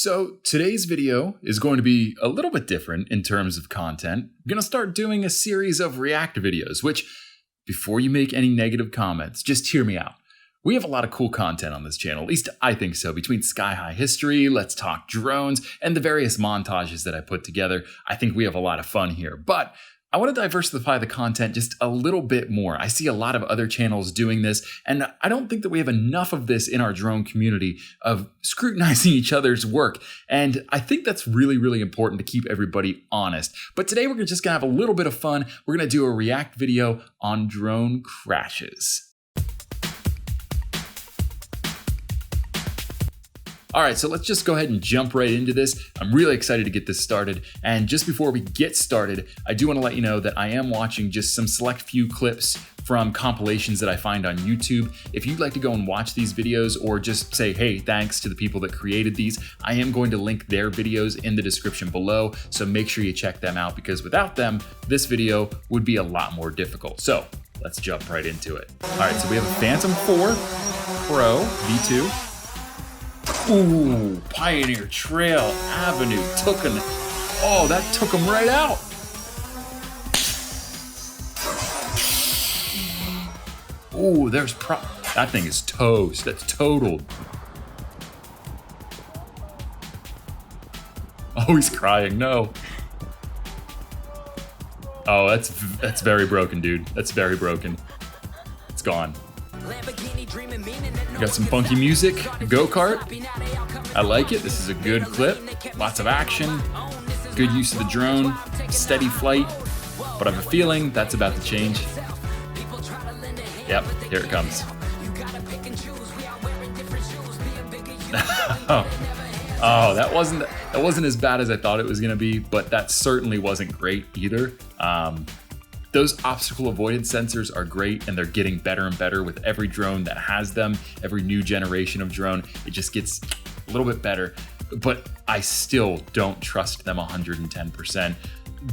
So today's video is going to be a little bit different in terms of content. I'm going to start doing a series of react videos, which, before you make any negative comments, just hear me out. We have a lot of cool content on this channel, at least I think so. Between Sky High History, Let's Talk Drones, and the various montages that I put together, I think we have a lot of fun here. But I want to diversify the content just a little bit more. I see a lot of other channels doing this, and I don't think that we have enough of this in our drone community of scrutinizing each other's work. And I think that's really, really important to keep everybody honest. But today we're just gonna have a little bit of fun. We're gonna do a react video on drone crashes. All right, so let's just go ahead and jump right into this. I'm really excited to get this started. And just before we get started, I do want to let you know that I am watching just some select few clips from compilations that I find on YouTube. If you'd like to go and watch these videos or just say, hey, thanks to the people that created these, I am going to link their videos in the description below. So make sure you check them out, because without them, this video would be a lot more difficult. So let's jump right into it. All right, so we have a Phantom 4 Pro V2. Ooh, Pioneer Trail Avenue that took him right out. Ooh, that thing is toast. That's totaled. Oh, he's crying, no. Oh, that's very broken, dude. That's very broken. It's gone. Got some funky music, go-kart. I like it. This is a good clip. Lots of action, good use of the drone, steady flight. But I have a feeling that's about to change. Yep, here it comes. Oh, that wasn't as bad as I thought it was gonna be, but that certainly wasn't great either. Those obstacle avoidance sensors are great, and they're getting better and better with every drone that has them. Every new generation of drone, it just gets a little bit better, but I still don't trust them 110%.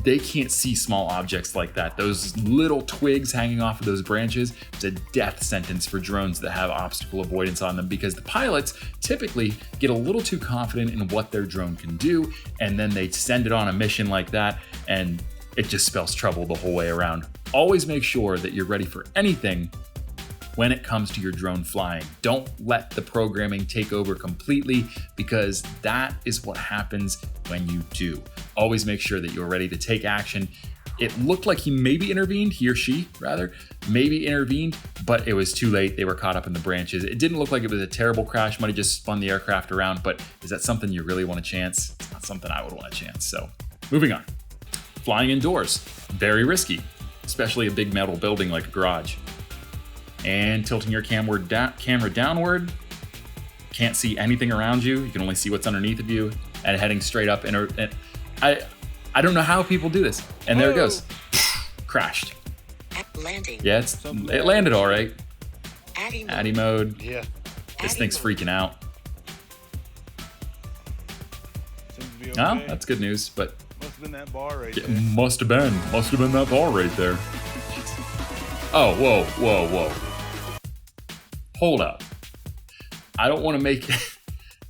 They can't see small objects like that. Those little twigs hanging off of those branches, it's a death sentence for drones that have obstacle avoidance on them, because the pilots typically get a little too confident in what their drone can do, and then they send it on a mission like that, and it just spells trouble the whole way around. Always make sure that you're ready for anything when it comes to your drone flying. Don't let the programming take over completely, because that is what happens when you do. Always make sure that you're ready to take action. It looked like he or she maybe intervened, but it was too late. They were caught up in the branches. It didn't look like it was a terrible crash, might have just spun the aircraft around, but is that something you really want to chance? It's not something I would want to chance, so moving on. Flying indoors, very risky, especially a big metal building like a garage. And tilting your camera downward, can't see anything around you. You can only see what's underneath of you, and heading straight up. And I don't know how people do this. And there it goes, crashed. Landing. Yeah, it landed all right. Addy mode. Yeah. This thing's freaking out. Oh, that's good news, but. Must have been that bar right there. Must have been that bar right there. Oh, whoa. Hold up. I don't want to make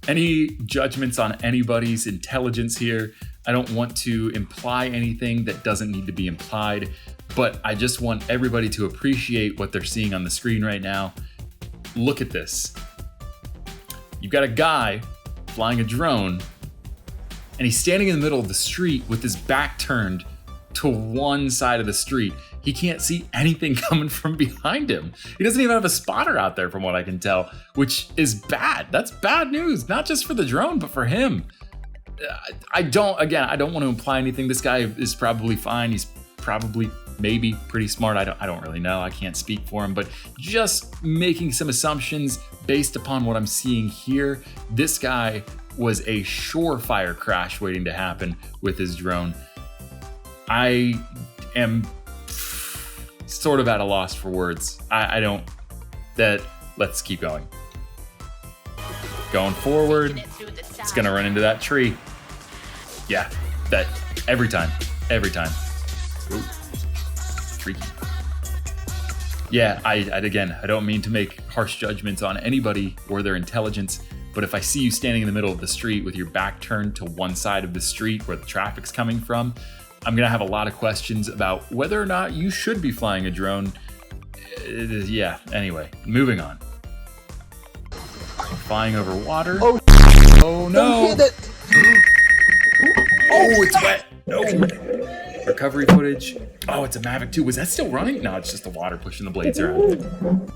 any judgments on anybody's intelligence here. I don't want to imply anything that doesn't need to be implied, but I just want everybody to appreciate what they're seeing on the screen right now. Look at this. You've got a guy flying a drone, and he's standing in the middle of the street with his back turned to one side of the street. He can't see anything coming from behind him. He doesn't even have a spotter out there, from what I can tell, which is bad. That's bad news, not just for the drone, but for him. I don't want to imply anything. This guy is probably fine. He's probably maybe pretty smart. I don't really know. I can't speak for him, but just making some assumptions based upon what I'm seeing here. This guy was a surefire crash waiting to happen with his drone. I am sort of at a loss for words. Let's keep going. Going forward, it's gonna run into that tree. Yeah, that every time. Ooh, freaky. Yeah, I don't mean to make harsh judgments on anybody or their intelligence, But if I see you standing in the middle of the street with your back turned to one side of the street where the traffic's coming from, I'm gonna have a lot of questions about whether or not you should be flying a drone. Yeah, anyway, moving on. Flying over water. Oh, oh no! Oh, it's wet! No! Recovery footage. Oh, it's a Mavic 2. Was that still running? No, it's just the water pushing the blades around.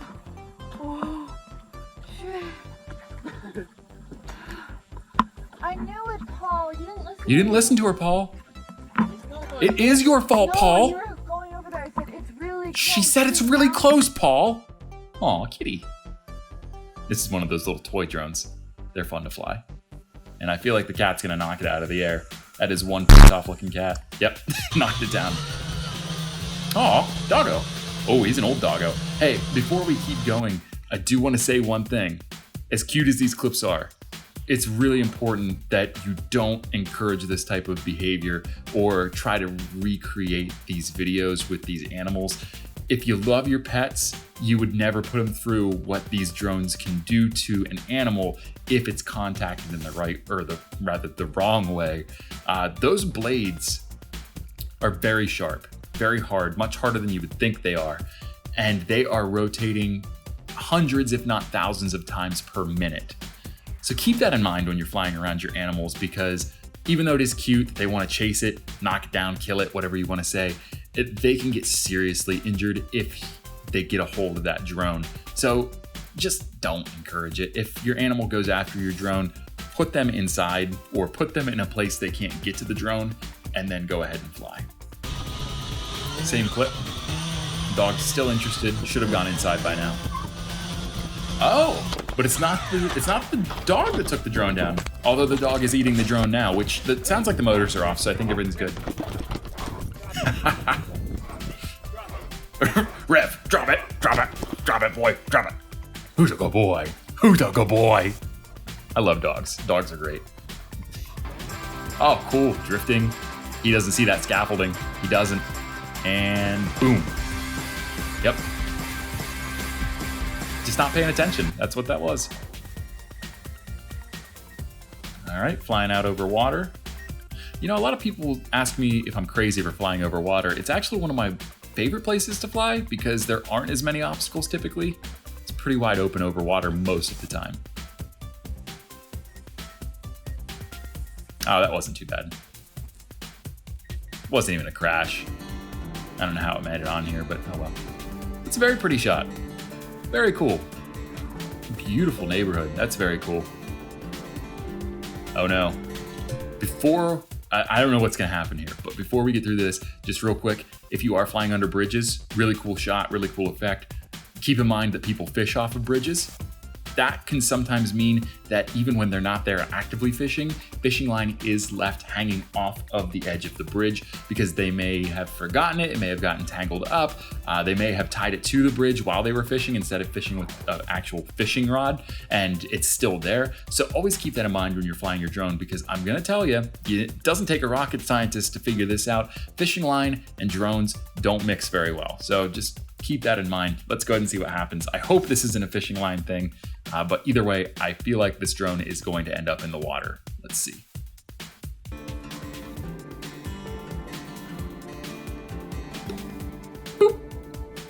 I knew it, Paul. You didn't listen. You didn't listen to her, Paul. It is your fault, Paul. You were going over there. I said it's really close. She said it's really close, Paul. Aw, kitty. This is one of those little toy drones. They're fun to fly. And I feel like the cat's gonna knock it out of the air. That is one pissed off looking cat. Yep, knocked it down. Aw, doggo. Oh, he's an old doggo. Hey, before we keep going, I do want to say one thing. As cute as these clips are, it's really important that you don't encourage this type of behavior or try to recreate these videos with these animals. If you love your pets, you would never put them through what these drones can do to an animal if it's contacted in the right, or the wrong way. Those blades are very sharp, very hard, much harder than you would think they are. And they are rotating hundreds, if not thousands of times per minute. So keep that in mind when you're flying around your animals, because even though it is cute, they want to chase it, knock it down, kill it, whatever you want to say, they can get seriously injured if they get a hold of that drone. So just don't encourage it. If your animal goes after your drone, put them inside or put them in a place they can't get to the drone, and then go ahead and fly. Same clip. Dog's still interested, should have gone inside by now. Oh, but it's not the dog that took the drone down. Although the dog is eating the drone now, which sounds like the motors are off, so I think everything's good. Rev, drop it, boy, drop it. Who's a good boy? Who's a good boy? I love dogs. Dogs are great. Oh, cool, drifting. He doesn't see that scaffolding. He doesn't. And boom. Yep. Just not paying attention. That's what that was. All right, flying out over water. You know, a lot of people ask me if I'm crazy for flying over water. It's actually one of my favorite places to fly because there aren't as many obstacles typically. It's pretty wide open over water most of the time. Oh, that wasn't too bad. It wasn't even a crash. I don't know how it made it on here, but oh well. It's a very pretty shot. Very cool. Beautiful neighborhood. That's very cool. Oh no. I don't know what's gonna happen here, but before we get through this, just real quick, if you are flying under bridges, really cool shot, really cool effect. Keep in mind that people fish off of bridges. That can sometimes mean that even when they're not there actively fishing, fishing line is left hanging off of the edge of the bridge because they may have forgotten it, it may have gotten tangled up, they may have tied it to the bridge while they were fishing instead of fishing with an actual fishing rod, and it's still there. So always keep that in mind when you're flying your drone, because I'm gonna tell you, it doesn't take a rocket scientist to figure this out. Fishing line and drones don't mix very well. So just keep that in mind. Let's go ahead and see what happens. I hope this isn't a fishing line thing, but either way, I feel like this drone is going to end up in the water. Let's see. Boop.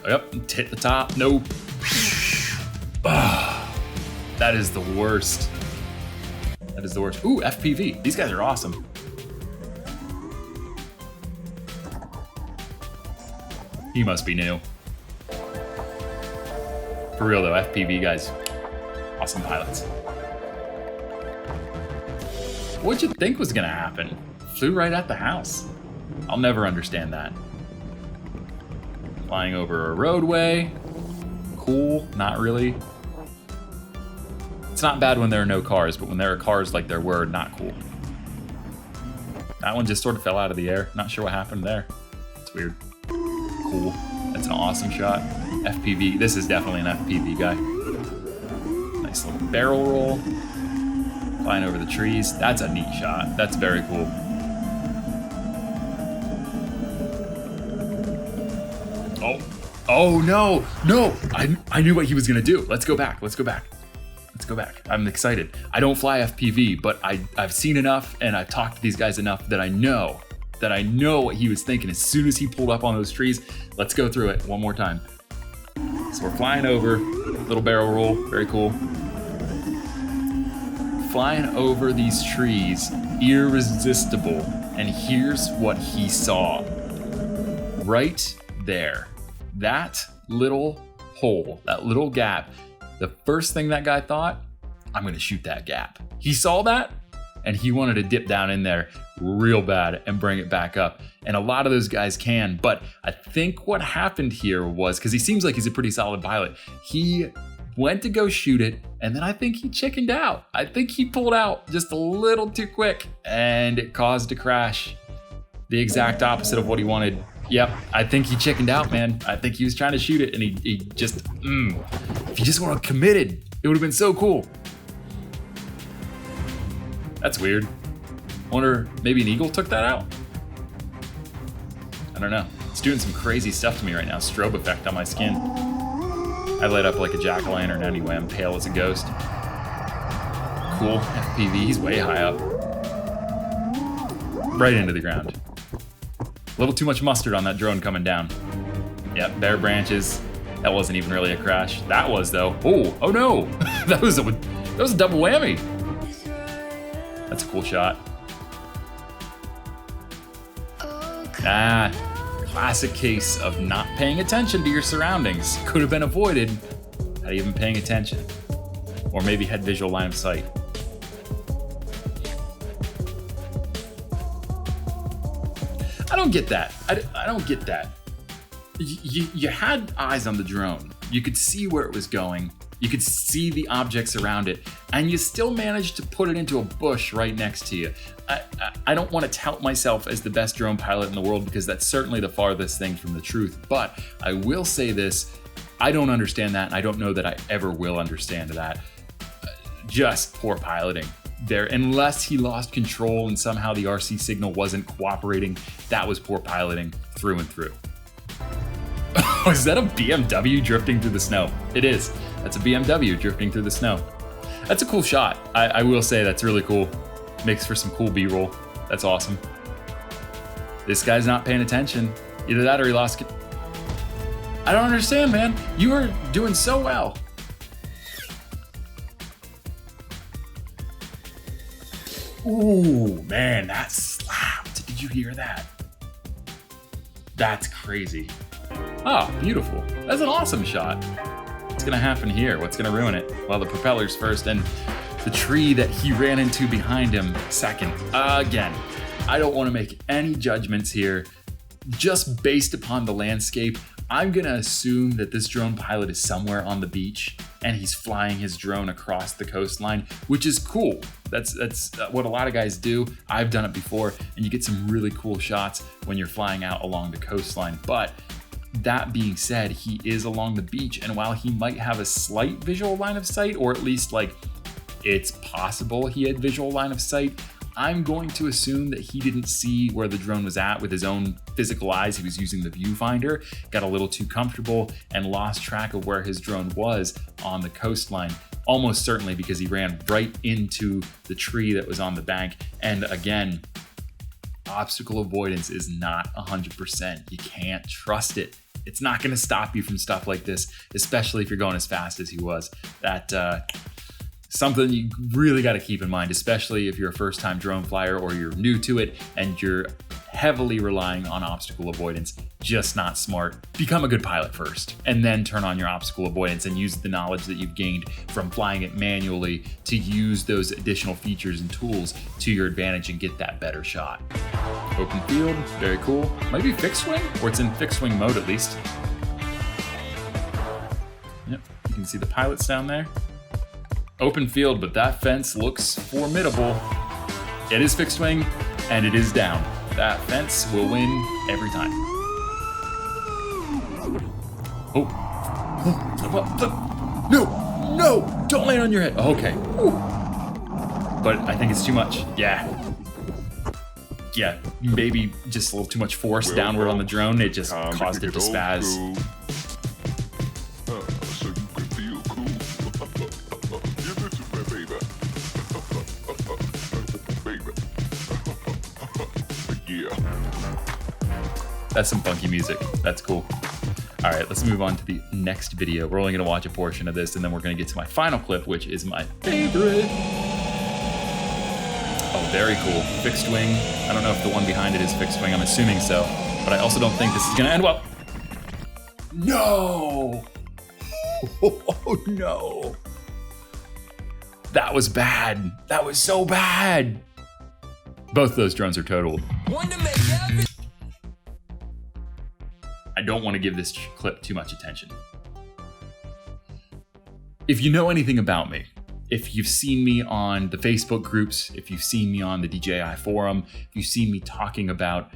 Yep, hit the top. Nope. That is the worst. That is the worst. Ooh, FPV. These guys are awesome. He must be new. For real though, FPV guys, awesome pilots. What'd you think was gonna happen? Flew right at the house. I'll never understand that. Flying over a roadway. Cool, not really. It's not bad when there are no cars, but when there are cars like there were, not cool. That one just sort of fell out of the air. Not sure what happened there. It's weird. Cool. That's an awesome shot. FPV. This is definitely an FPV guy. Nice little barrel roll. Flying over the trees. That's a neat shot. That's very cool. Oh. Oh no. No. I knew what he was gonna do. Let's go back. Let's go back. Let's go back. I'm excited. I don't fly FPV, but I've seen enough and I've talked to these guys enough that I know what he was thinking as soon as he pulled up on those trees. Let's go through it one more time. So we're flying over, little barrel roll, very cool. Flying over these trees, irresistible. And here's what he saw. Right there, that little hole, that little gap, the first thing that guy thought, I'm gonna shoot that gap. He saw that and he wanted to dip down in there real bad and bring it back up. And a lot of those guys can, but I think what happened here was, because he seems like he's a pretty solid pilot, he went to go shoot it, and then I think he chickened out. I think he pulled out just a little too quick, and it caused a crash. The exact opposite of what he wanted. Yep, I think he chickened out, man. I think he was trying to shoot it, and he just, if he just would have committed, it would have been so cool. That's weird. Wonder, maybe an eagle took that out? I don't know. It's doing some crazy stuff to me right now. Strobe effect on my skin. I light up like a jack-o'-lantern anyway. I'm pale as a ghost. Cool. FPV, he's way high up. Right into the ground. A little too much mustard on that drone coming down. Yep, bare branches. That wasn't even really a crash. That was though. Oh no! that was a double whammy. That's a cool shot. Classic case of not paying attention to your surroundings. Could have been avoided had you been paying attention. Or maybe had visual line of sight. I don't get that. I don't get that. You had eyes on the drone. You could see where it was going. You could see the objects around it, and you still managed to put it into a bush right next to you. I don't want to tout myself as the best drone pilot in the world, because that's certainly the farthest thing from the truth. But I will say this, I don't understand that, and I don't know that I ever will understand that. Just poor piloting there. Unless he lost control and somehow the RC signal wasn't cooperating, that was poor piloting through and through. Oh, is that a BMW drifting through the snow? It is. That's a BMW drifting through the snow. That's a cool shot. I will say that's really cool. Makes for some cool B-roll. That's awesome. This guy's not paying attention. Either that or he lost it. I don't understand, man. You are doing so well. Ooh, man, that slapped. Did you hear that? That's crazy. Oh, beautiful. That's an awesome shot. What's gonna happen here? What's gonna ruin it? Well, the propellers first, and the tree that he ran into behind him second. Again, I don't want to make any judgments here. Just based upon the landscape, I'm gonna assume that this drone pilot is somewhere on the beach and he's flying his drone across the coastline, which is cool. That's what a lot of guys do. I've done it before, and you get some really cool shots when you're flying out along the coastline. But that being said, he is along the beach, and while he might have a slight visual line of sight, or at least like it's possible he had visual line of sight, I'm going to assume that he didn't see where the drone was at with his own physical eyes. He was using the viewfinder, got a little too comfortable, and lost track of where his drone was on the coastline. Almost certainly because he ran right into the tree that was on the bank. And again, obstacle avoidance is not 100%. You can't trust it. It's not going to stop you from stuff like this, especially if you're going as fast as he was. Something you really got to keep in mind, especially if you're a first-time drone flyer or you're new to it and you're heavily relying on obstacle avoidance. Just not smart. Become a good pilot first, and then turn on your obstacle avoidance and use the knowledge that you've gained from flying it manually to use those additional features and tools to your advantage and get that better shot. Open field, very cool. Might be fixed wing, or it's in fixed wing mode at least. Yep, you can see the pilots down there. Open field, but that fence looks formidable. It is fixed wing, and it is down. That fence will win every time. No, don't land on your head. Okay. But I think it's too much. Yeah, maybe just a little too much force downward on the drone. It just caused it to spaz. That's some funky music. That's cool. All right, let's move on to the next video. We're only gonna watch a portion of this and then we're gonna get to my final clip, which is my favorite. Oh, very cool. Fixed wing. I don't know if the one behind it is fixed wing. I'm assuming so, but I also don't think this is gonna end well. No! Oh no. That was bad. That was so bad. Both those drones are totaled. I don't want to give this clip too much attention. If you know anything about me, if you've seen me on the Facebook groups, if you've seen me on the DJI forum, if you've seen me talking about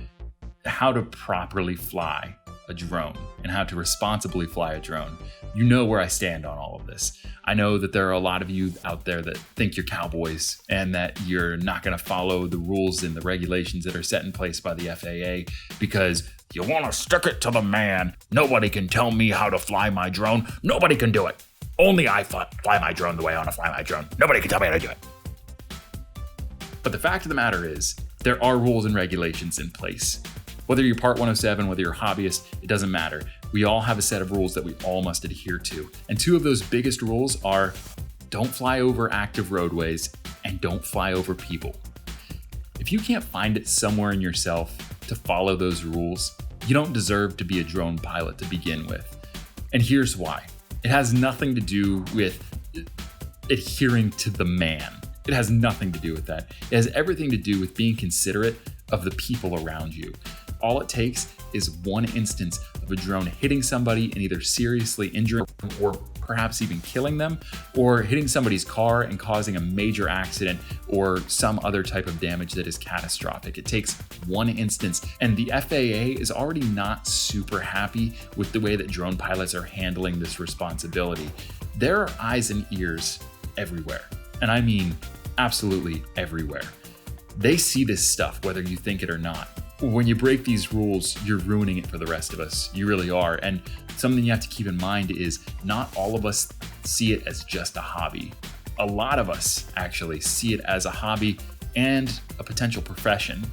how to properly fly a drone and how to responsibly fly a drone, you know where I stand on all of this. I know that there are a lot of you out there that think you're cowboys and that you're not going to follow the rules and the regulations that are set in place by the FAA because you want to stick it to the man. Nobody can tell me how to fly my drone. Nobody can do it. Only I fly my drone the way I want to fly my drone. Nobody can tell me how to do it. But the fact of the matter is, there are rules and regulations in place. Whether you're Part 107, whether you're a hobbyist, it doesn't matter. We all have a set of rules that we all must adhere to. And two of those biggest rules are don't fly over active roadways and don't fly over people. If you can't find it somewhere in yourself to follow those rules, you don't deserve to be a drone pilot to begin with. And here's why. It has nothing to do with adhering to the man. It has nothing to do with that. It has everything to do with being considerate of the people around you. All it takes is one instance of a drone hitting somebody and either seriously injuring or perhaps even killing them, or hitting somebody's car and causing a major accident or some other type of damage that is catastrophic. It takes one instance, and the FAA is already not super happy with the way that drone pilots are handling this responsibility. There are eyes and ears everywhere, and I mean absolutely everywhere. They see this stuff whether you think it or not. When you break these rules, you're ruining it for the rest of us. You really are. And something you have to keep in mind is not all of us see it as just a hobby. A lot of us actually see it as a hobby and a potential profession.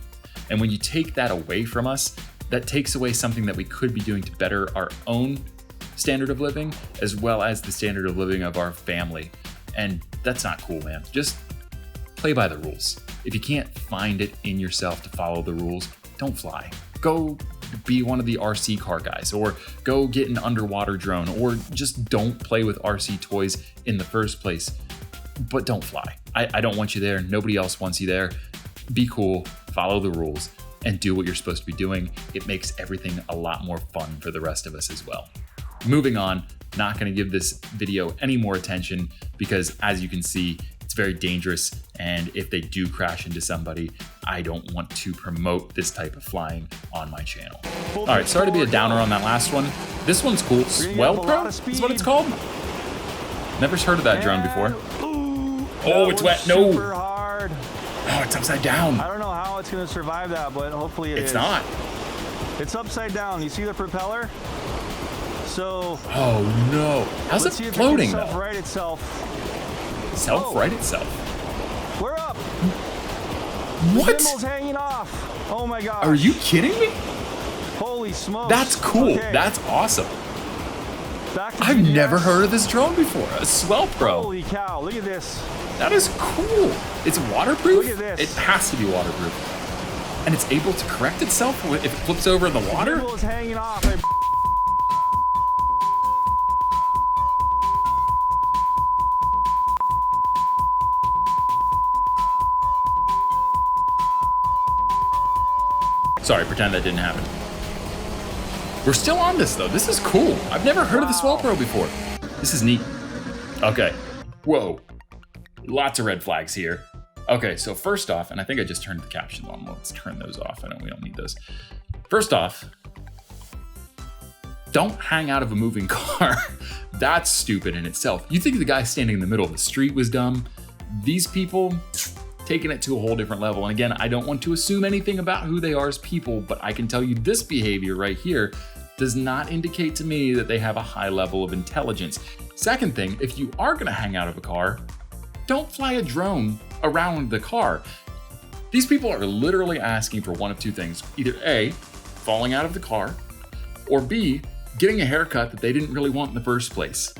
And when you take that away from us, that takes away something that we could be doing to better our own standard of living, as well as the standard of living of our family. And that's not cool, man. Just play by the rules. If you can't find it in yourself to follow the rules, don't fly. Go be one of the RC car guys, or go get an underwater drone, or just don't play with RC toys in the first place. But don't fly. I don't want you there. Nobody else wants you there. Be cool, follow the rules, and do what you're supposed to be doing. It makes everything a lot more fun for the rest of us as well. Moving on, not gonna give this video any more attention because as you can see, it's very dangerous, and if they do crash into somebody, I don't want to promote this type of flying on my channel. All right, sorry to be a downer on that last one. This one's cool. SwellPro is what it's called. Never heard of that drone before. Oh, it's wet. No. Oh, it's upside down. I don't know how it's going to survive that, but hopefully it is. It's not. It's upside down. You see the propeller? So. Oh no. How's it floating though? Self-right itself. Self-right itself. We're up. What? The gimbal's hanging off. Oh my gosh. Are you kidding me? Holy smokes. That's cool. Okay. That's awesome. I've GPS. Never heard of this drone before. A SwellPro. Holy cow, look at this. That is cool. It's waterproof? Look at this. It has to be waterproof. And it's able to correct itself if it flips over in the water? The gimbal is hanging off. Sorry, pretend that didn't happen. We're still on this though. This is cool. I've never heard of the SwellPro before. This is neat. Okay. Whoa. Lots of red flags here. Okay, so first off, and I think I just turned the captions on. Let's turn those off. We don't need those. First off, don't hang out of a moving car. That's stupid in itself. You think the guy standing in the middle of the street was dumb? These people, taking it to a whole different level. And again, I don't want to assume anything about who they are as people, but I can tell you this behavior right here does not indicate to me that they have a high level of intelligence. Second thing, if you are gonna hang out of a car, don't fly a drone around the car. These people are literally asking for one of two things. Either A, falling out of the car, or B, getting a haircut that they didn't really want in the first place.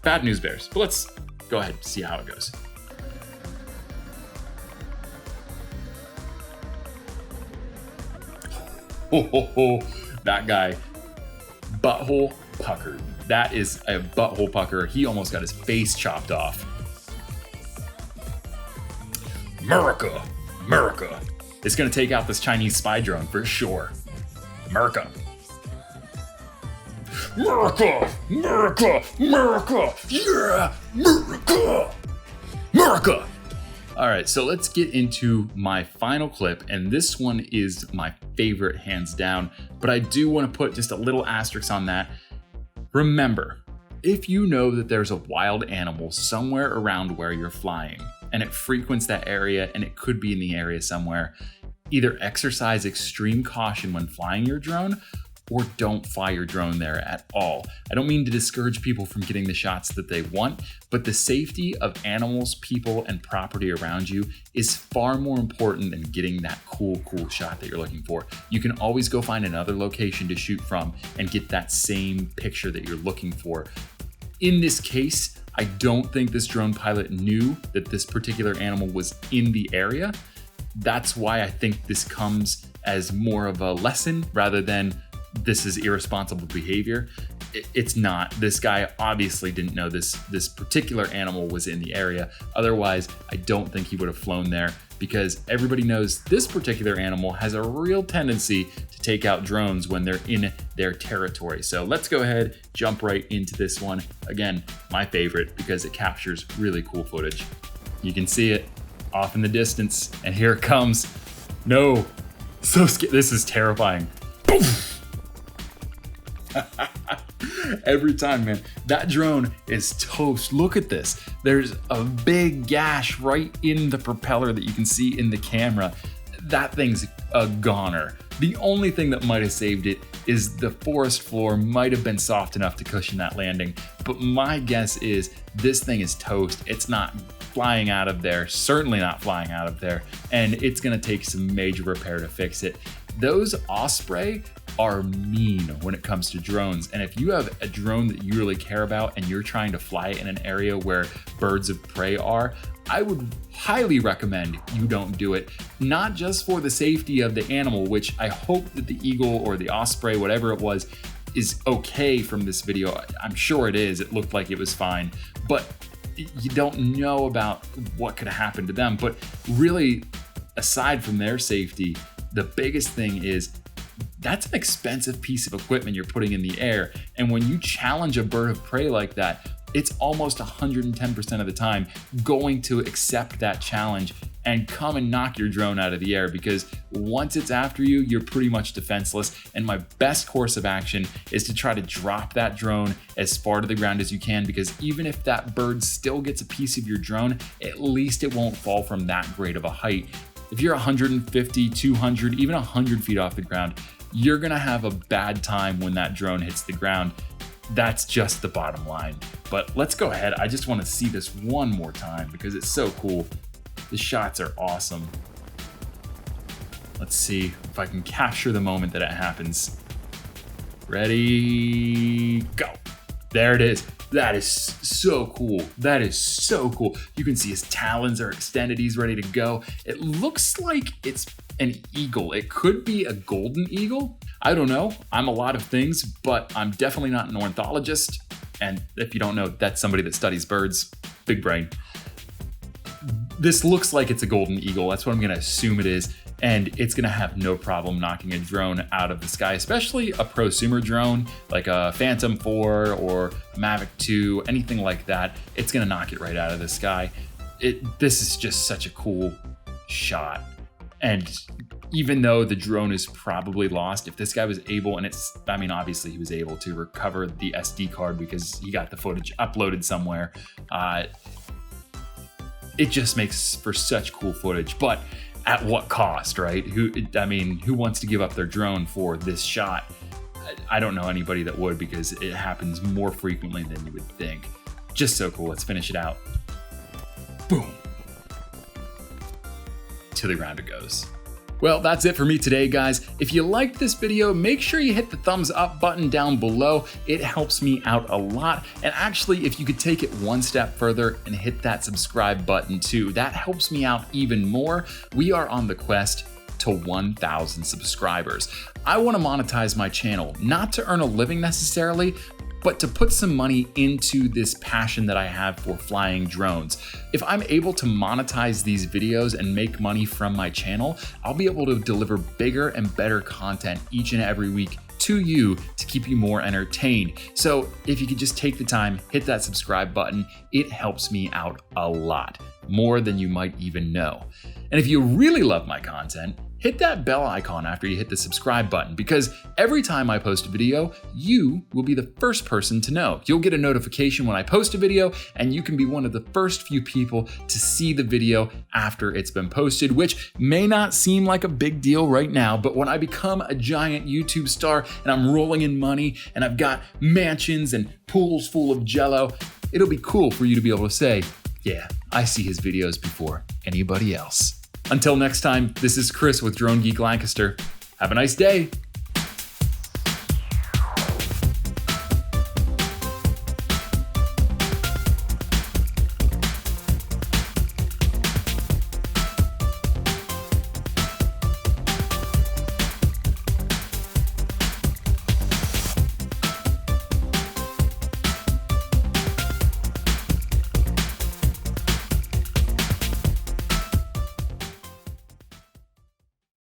Bad news bears, but let's go ahead and see how it goes. That guy, butthole puckered. That is a butthole pucker. He almost got his face chopped off. America, America. It's gonna take out this Chinese spy drone for sure. America. America, America, America, yeah, America, America. All right, so let's get into my final clip, and this one is my favorite hands down, but I do want to put just a little asterisk on that. Remember, if you know that there's a wild animal somewhere around where you're flying, and it frequents that area, and it could be in the area somewhere, either exercise extreme caution when flying your drone, or don't fly your drone there at all. I don't mean to discourage people from getting the shots that they want, but the safety of animals, people, and property around you is far more important than getting that cool shot that you're looking for. You can always go find another location to shoot from and get that same picture that you're looking for. In this case, I don't think this drone pilot knew that this particular animal was in the area. That's why I think this comes as more of a lesson rather than this is irresponsible behavior. It's not. This guy obviously didn't know this particular animal was in the area. Otherwise, I don't think he would have flown there, because everybody knows this particular animal has a real tendency to take out drones when they're in their territory. So let's go ahead, jump right into this one. Again, my favorite because it captures really cool footage. You can see it off in the distance, and here it comes. No, so scary. This is terrifying. Boom! Every time, man. That drone is toast. Look at this. There's a big gash right in the propeller that you can see in the camera. That thing's a goner. The only thing that might have saved it is the forest floor might have been soft enough to cushion that landing. But my guess is this thing is toast. It's not flying out of there, certainly not flying out of there, and it's gonna take some major repair to fix it. Those Osprey are mean when it comes to drones. And if you have a drone that you really care about and you're trying to fly it in an area where birds of prey are, I would highly recommend you don't do it. Not just for the safety of the animal, which I hope that the eagle or the Osprey, whatever it was, is okay from this video. I'm sure it is. It looked like it was fine, but you don't know about what could happen to them. But really, aside from their safety, the biggest thing is that's an expensive piece of equipment you're putting in the air. And when you challenge a bird of prey like that, it's almost 110% of the time going to accept that challenge and come and knock your drone out of the air, because once it's after you, you're pretty much defenseless. And my best course of action is to try to drop that drone as far to the ground as you can, because even if that bird still gets a piece of your drone, at least it won't fall from that great of a height. If you're 150, 200, even 100 feet off the ground, you're gonna have a bad time when that drone hits the ground. That's just the bottom line. But let's go ahead. I just wanna see this one more time because it's so cool. The shots are awesome. Let's see if I can capture the moment that it happens. Ready, go. There it is. That is so cool. That is so cool. You can see his talons are extended. He's ready to go. It looks like it's an eagle. It could be a golden eagle. I don't know. I'm a lot of things, but I'm definitely not an ornithologist. And if you don't know, that's somebody that studies birds. Big brain. This looks like it's a golden eagle. That's what I'm going to assume it is. And it's gonna have no problem knocking a drone out of the sky, especially a prosumer drone like a Phantom 4 or a Mavic 2, anything like that. It's gonna knock it right out of the sky. This is just such a cool shot. And even though the drone is probably lost, if this guy was able, and obviously he was able to recover the SD card because he got the footage uploaded somewhere. It just makes for such cool footage. But at what cost, right? Who wants to give up their drone for this shot? I don't know anybody that would, because it happens more frequently than you would think. Just so cool. Let's finish it out. Boom. to the ground it goes. Well, that's it for me today, guys. If you liked this video, make sure you hit the thumbs up button down below. It helps me out a lot. And actually, if you could take it one step further and hit that subscribe button too, that helps me out even more. We are on the quest to 1,000 subscribers. I want to monetize my channel, not to earn a living necessarily, but to put some money into this passion that I have for flying drones. If I'm able to monetize these videos and make money from my channel, I'll be able to deliver bigger and better content each and every week to you to keep you more entertained. So if you could just take the time, hit that subscribe button, it helps me out a lot, more than you might even know. And if you really love my content, hit that bell icon after you hit the subscribe button, because every time I post a video, you will be the first person to know. You'll get a notification when I post a video, and you can be one of the first few people to see the video after it's been posted, which may not seem like a big deal right now, but when I become a giant YouTube star and I'm rolling in money and I've got mansions and pools full of jello, it'll be cool for you to be able to say, yeah, I see his videos before anybody else. Until next time, this is Chris with Drone Geek Lancaster. Have a nice day.